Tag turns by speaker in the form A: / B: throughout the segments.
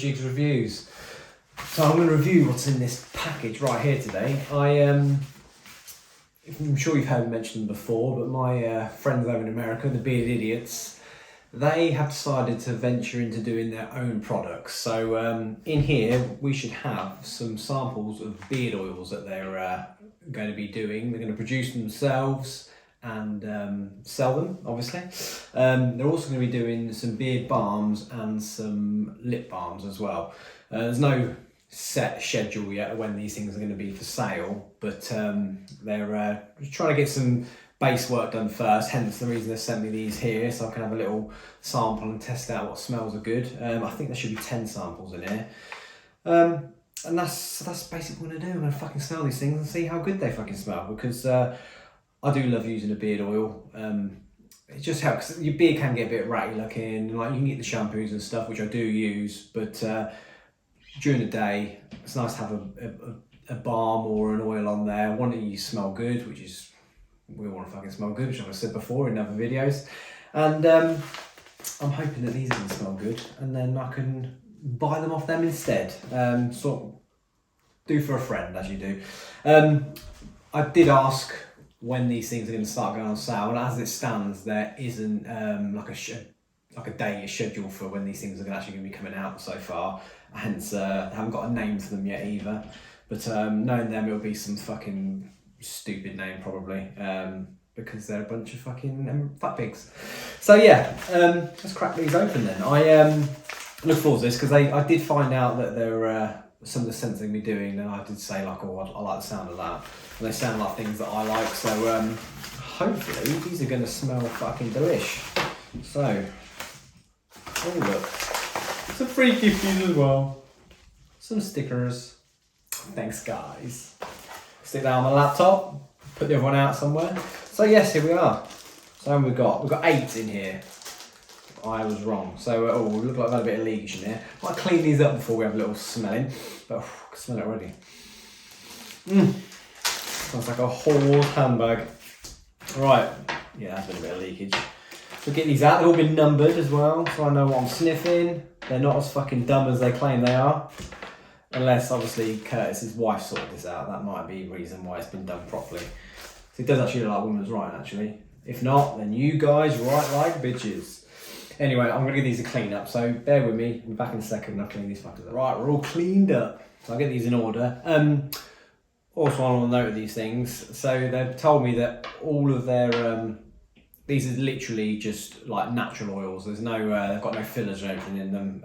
A: Jigs Reviews. So I'm going to review what's in this package right here today. I'm sure you've heard me mention them before, but my friends over in America, the Beard Idiots, they have decided to venture into doing their own products. So in here we should have some samples of beard oils that they're going to be doing. They're going to produce them themselves and sell them, obviously. They're also going to be doing some beard balms and some lip balms as well. There's no set schedule yet when these things are going to be for sale, but they're trying to get some base work done first, hence the reason they sent me these here, so I can have a little sample and test out what smells are good. I think there should be 10 samples in here. And that's basically what I'm going to do. I'm going to fucking smell these things and see how good they fucking smell, because I do love using a beard oil. It just helps. Your beard can get a bit ratty looking, like you can get the shampoos and stuff, which I do use, but during the day it's nice to have a balm or an oil on there. One that you smell good, which is, we want to fucking smell good, which I've said before in other videos. And I'm hoping that these are going to smell good, and then I can buy them off them instead. Sort of do for a friend, as you do. I did ask when these things are going to start going on sale, and as it stands, there isn't like a day schedule for when these things are actually going to be coming out so far. Hence, I haven't got a name for them yet either. But knowing them, it'll be some fucking stupid name probably, because they're a bunch of fucking fat pigs. So yeah, let's crack these open then. I look forward to this because I did find out that there some of the scents they're going to be doing, and I did say like, oh, I like the sound of that. And they sound like things that I like, so hopefully these are going to smell fucking delish. So, oh look, some free gifties as well. Some stickers. Thanks guys. Stick that on my laptop, put the other one out somewhere. So yes, here we are. So we've got 8 in here. I was wrong. So oh, we look like we've had a bit of leakage in here. Might clean these up before we have a little smelling, but I can smell it already. Sounds like a whole handbag. Right, yeah, that's been a bit of leakage. So get these out. They've all been numbered as well, so I know what I'm sniffing. They're not as fucking dumb as they claim they are. Unless, obviously, Curtis's wife sorted this out. That might be the reason why it's been done properly. So it does actually look like woman's right, actually. If not, then you guys write like bitches. Anyway, I'm going to give these a clean up, so bear with me. We'll be back in a second and I'll clean these fuckers up. Right, we're all cleaned up. So I'll get these in order. Also, on a note of these things, so they've told me that all of their... these are literally just like natural oils. There's no, they've got no fillers or anything in them.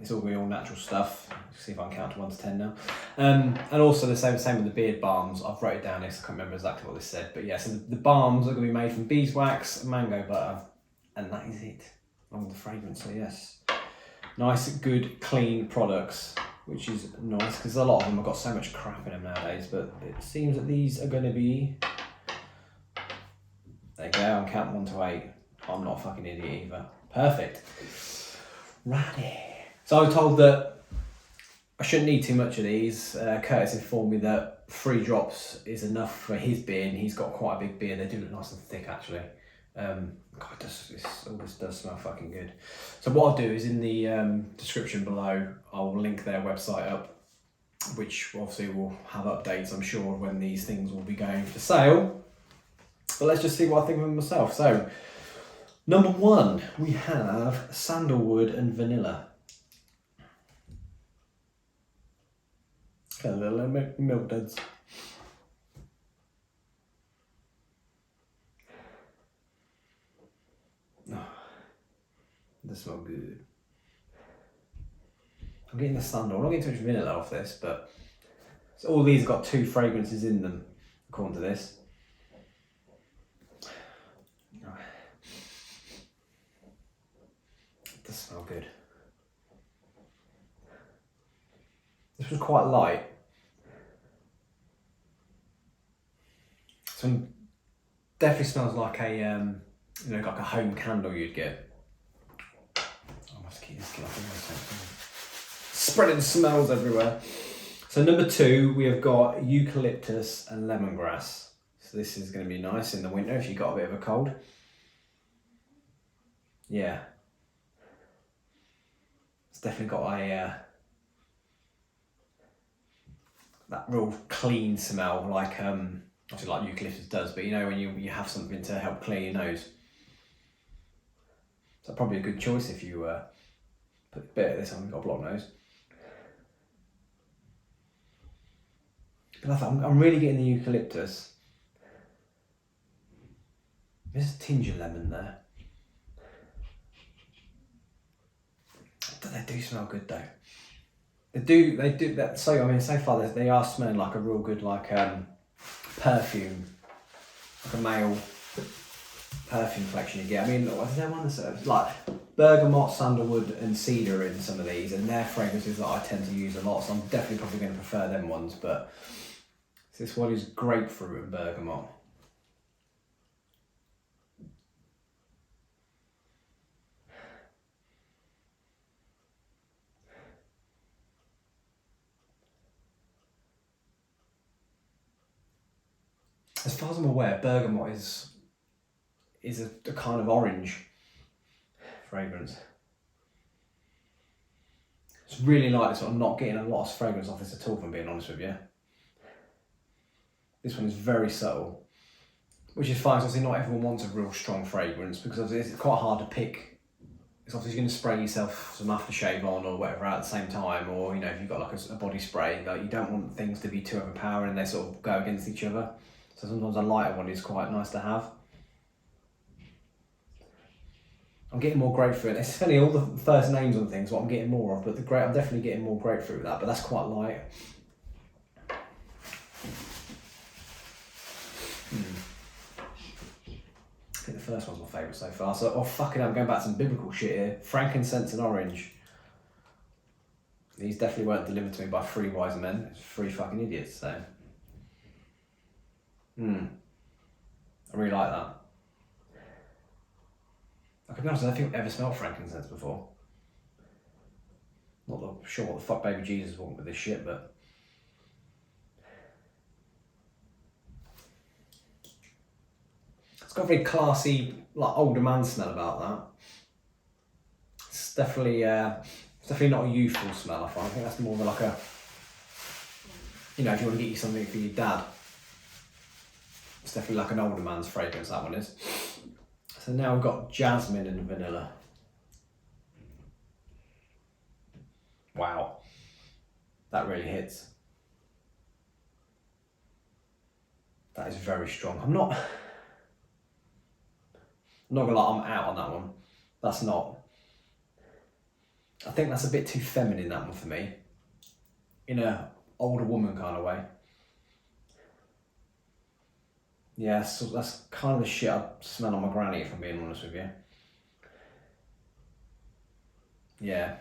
A: It's all real natural stuff. Let's see if I can count to 1 to 10 now. And also the same with the beard balms. I've wrote it down here, so I can't remember exactly what they said. But yeah, so the balms are going to be made from beeswax, mango butter, and that is it. Along with the fragrance, so yes. Nice, good, clean products, which is nice, because a lot of them have got so much crap in them nowadays. But it seems that these are going to be... There you go, I'm counting 1 to 8. I'm not a fucking idiot either. Perfect. Righty. So I was told that I shouldn't need too much of these. Curtis informed me that 3 drops is enough for his beard. He's got quite a big beard. They do look nice and thick actually. God, all this does smell fucking good. So what I'll do is in the description below, I'll link their website up, which obviously will have updates, I'm sure, when these things will be going for sale. But let's just see what I think of them myself. So, number 1, we have Sandalwood and Vanilla. Okay, little milk duds. Oh, they smell good. I'm getting the sandal. I'm not getting too much vanilla off this, but so all these have got 2 fragrances in them, according to this. It does smell good. This was quite light. So definitely smells like a you know, like a home candle you'd get. I must keep this off. Spreading smells everywhere. So number 2, we have got Eucalyptus and Lemongrass. So this is going to be nice in the winter if you've got a bit of a cold. Yeah. It's definitely got a that real clean smell, like obviously like eucalyptus does, but you know when you have something to help clear your nose. So probably a good choice if you put a bit of this on. You've got a blocked nose. But I'm really getting the eucalyptus. There's a tinge of lemon there. They do smell good though. They do that. So I mean, so far they are smelling like a real good perfume, like a male perfume collection you get. I mean, is there one that's like Bergamot, Sandalwood and Cedar in some of these, and they're fragrances that I tend to use a lot, so I'm definitely probably going to prefer them ones, but this one is Grapefruit and Bergamot. As far as I'm aware, Bergamot is a kind of orange fragrance. It's really like this one. I'm not getting a lot of fragrance off this at all, if I'm being honest with you. This one is very subtle, which is fine, because obviously not everyone wants a real strong fragrance, because obviously it's quite hard to pick. It's obviously going to spray yourself some aftershave on or whatever at the same time, or you know, if you've got like a body spray, like you don't want things to be too overpowering and they sort of go against each other. So sometimes a lighter one is quite nice to have. I'm getting more grapefruit. It's funny, all the first names on things, what I'm getting more of, but I'm definitely getting more grapefruit with that, but that's quite light. I think the first one's my favourite so far. So, oh fucking hell, I'm going back to some biblical shit here. Frankincense and Orange. These definitely weren't delivered to me by 3 wise men. It's 3 fucking idiots, so. I really like that. I can be honest, I don't think I've ever smelled frankincense before. Not sure what the fuck baby Jesus want with this shit, but. It's got a very classy, like older man smell about that. It's definitely not a youthful smell, I find. I think that's more of like a, you know, if you want to get you something for your dad. It's definitely like an older man's fragrance, that one is. So now we've got Jasmine and Vanilla. Wow. That really hits. That is very strong. I'm not gonna lie, I'm out on that one. That's not. I think that's a bit too feminine, that one for me. In a older woman kind of way. Yeah, so that's kind of the shit I smell on my granny, if I'm being honest with you. Yeah.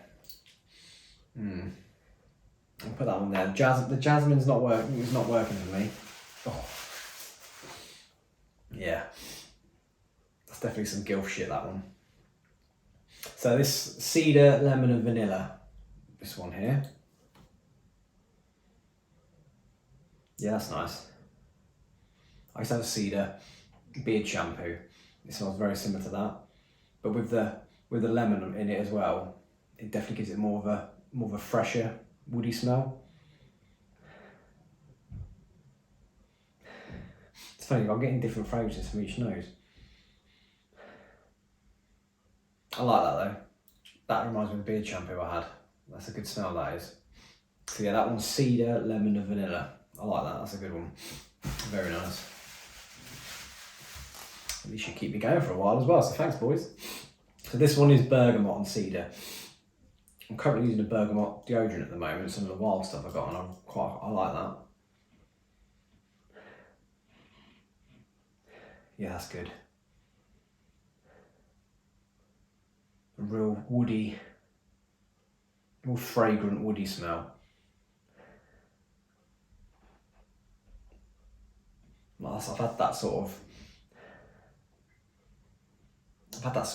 A: I'll put that one there. The jasmine's not working. It's not working for me. Oh. Yeah. That's definitely some gilf shit, that one. So this Cedar, Lemon and Vanilla. This one here. Yeah, that's nice. I used to have a Cedar beard shampoo. It smells very similar to that, but with the lemon in it as well, it definitely gives it more of a fresher, woody smell. It's funny, I'm getting different fragrances from each nose. I like that though. That reminds me of the beard shampoo I had. That's a good smell, that is. So yeah, that one's Cedar, Lemon and Vanilla. I like that, that's a good one. Very nice. At least you keep me going for a while as well, so thanks boys. So this one is Bergamot and Cedar. I'm currently using a Bergamot deodorant at the moment, some of the wild stuff I got, and I like that. Yeah, that's good. A real woody, real fragrant woody smell. I've had that sort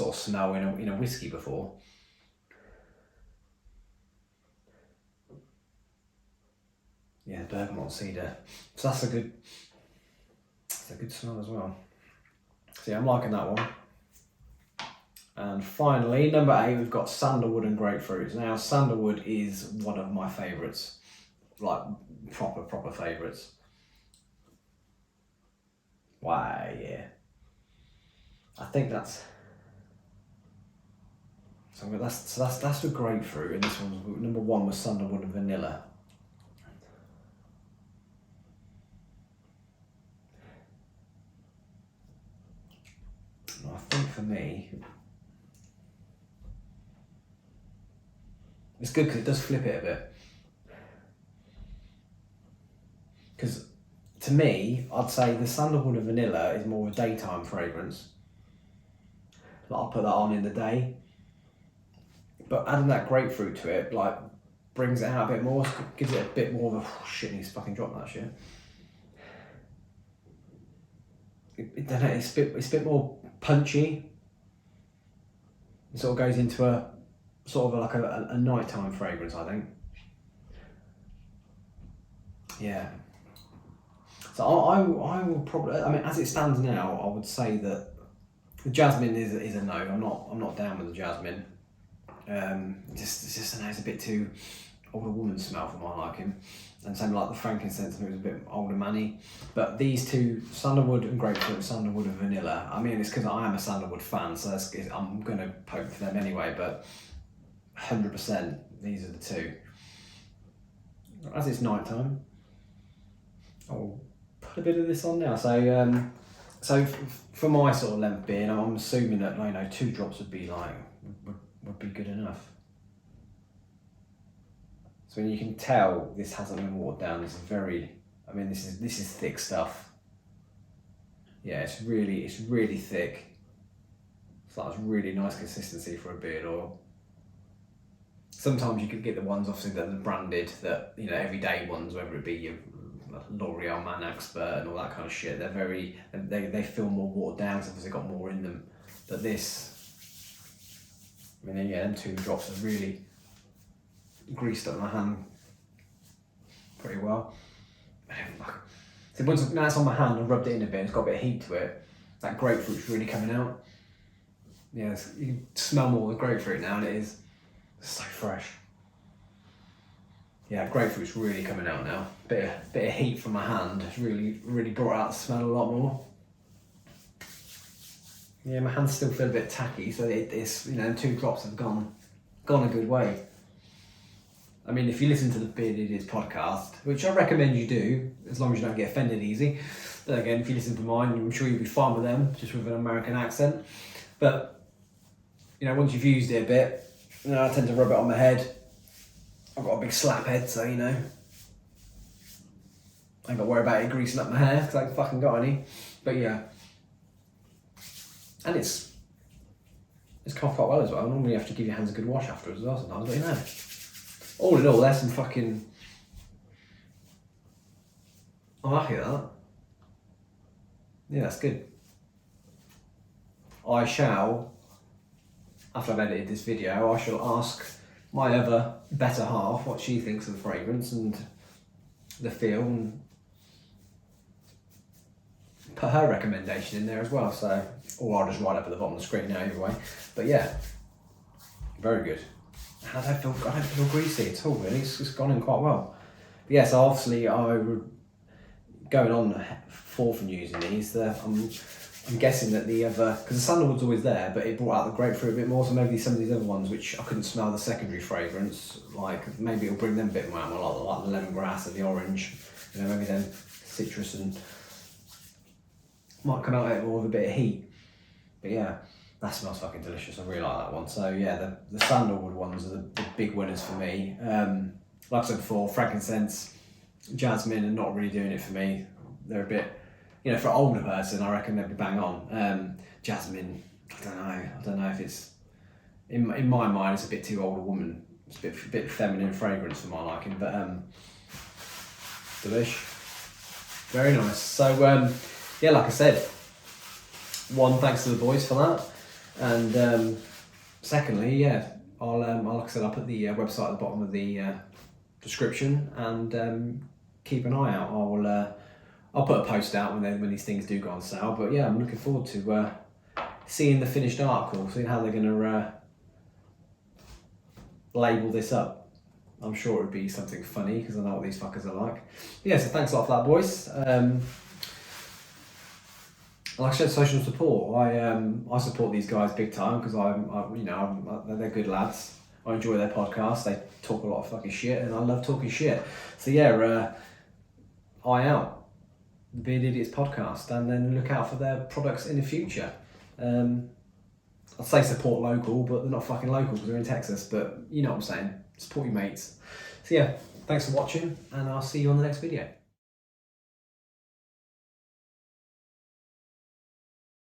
A: of smell in a whiskey before. Yeah, Bergamot and Cedar. So that's a good smell as well. So yeah, I'm liking that one. And finally, number 8, we've got Sandalwood and Grapefruit. Now, Sandalwood is one of my favourites like proper favourites. Wow, yeah. I think that's that's the grapefruit, and this one's number 1 was Sandalwood and Vanilla. I think for me, it's good because it does flip it a bit. Because to me, I'd say the Sandalwood and Vanilla is more of a daytime fragrance. Like I'll put that on in the day. But adding that grapefruit to it, like, brings it out a bit more, gives it a bit more of a, oh, shit, needs to fucking drop that shit. It's a bit more punchy. It sort of goes into a sort of like a nighttime fragrance, I think. Yeah. So I will probably, I mean, as it stands now, I would say that the jasmine is a no. I'm not down with the jasmine. It's a bit too older woman smell for my liking. And same like the frankincense, it was a bit older manny. But these two, Sandalwood and Grapefruit, Sandalwood and Vanilla, I mean, it's because I am a Sandalwood fan, so I'm going to poke for them anyway, but 100% these are the two. As it's night time, I'll put a bit of this on now. So for my sort of length being, I'm assuming that 2 drops would be would be good enough. So you can tell this hasn't been watered down. This is this is thick stuff. Yeah, it's really thick. It's like it's really nice consistency for a beard oil. Sometimes you could get the ones obviously that are branded, that everyday ones, whether it be your L'Oreal Man Expert and all that kind of shit. They feel more watered down because they've got more in them. But this, them 2 drops are really greased up my hand pretty well. So now it's on my hand, I rubbed it in a bit, it's got a bit of heat to it. That grapefruit's really coming out. Yeah, you can smell more of the grapefruit now, and it is so fresh. Yeah, grapefruit's really coming out now. Bit of heat from my hand has really brought out the smell a lot more. Yeah, my hands still feel a bit tacky, so it's 2 drops have gone a good way. I mean, if you listen to the Beard Idiots podcast, which I recommend you do, as long as you don't get offended easy. Then again, if you listen to mine, I'm sure you'll be fine with them, just with an American accent. But, once you've used it a bit, I tend to rub it on my head. I've got a big slap head, so, I ain't got to worry about it greasing up my hair, because I ain't fucking got any. But yeah. And it's come off quite well as well. Normally you have to give your hands a good wash afterwards as well sometimes, but all in all, there's some fucking... I'm happy with that. Yeah, that's good. I shall, after I've edited this video, I shall ask my other better half what she thinks of the fragrance and the feel, and put her recommendation in there as well. So, or I'll just write up at the bottom of the screen now either way. But yeah, very good. I don't feel greasy at all really, it's just gone in quite well. But yeah, so obviously I would, going on 4th and using these, I'm guessing that the other, because the Sandalwood's always there, but it brought out the grapefruit a bit more, so maybe some of these other ones which I couldn't smell the secondary fragrance, like maybe it'll bring them a bit more out, like the lemongrass and the orange, maybe then citrus and might come out more with a bit of heat. But yeah, that smells fucking delicious. I really like that one. So yeah, the Sandalwood ones are the big winners for me. Like I said before, frankincense, jasmine are not really doing it for me. They're a bit, for an older person, I reckon they'd be bang on. Jasmine, I don't know if it's, in my mind, it's a bit too older woman. It's a bit feminine fragrance for my liking, but delish. Very nice. So yeah, like I said, 1, thanks to the boys for that. And secondly, yeah, I'll like I said, I'll put the website at the bottom of the description, and keep an eye out. I'll put a post out when these things do go on sale. But yeah, I'm looking forward to seeing the finished article, seeing how they're going to label this up. I'm sure it would be something funny because I know what these fuckers are like. Yeah, so thanks a lot for that, boys. Like I said, social support. I support these guys big time because they're good lads. I enjoy their podcast. They talk a lot of fucking shit, and I love talking shit. So yeah, eye out the Beard Idiots podcast, and then look out for their products in the future. I'd say support local, but they're not fucking local because they're in Texas. But you know what I'm saying. Support your mates. So yeah, thanks for watching, and I'll see you on the next video.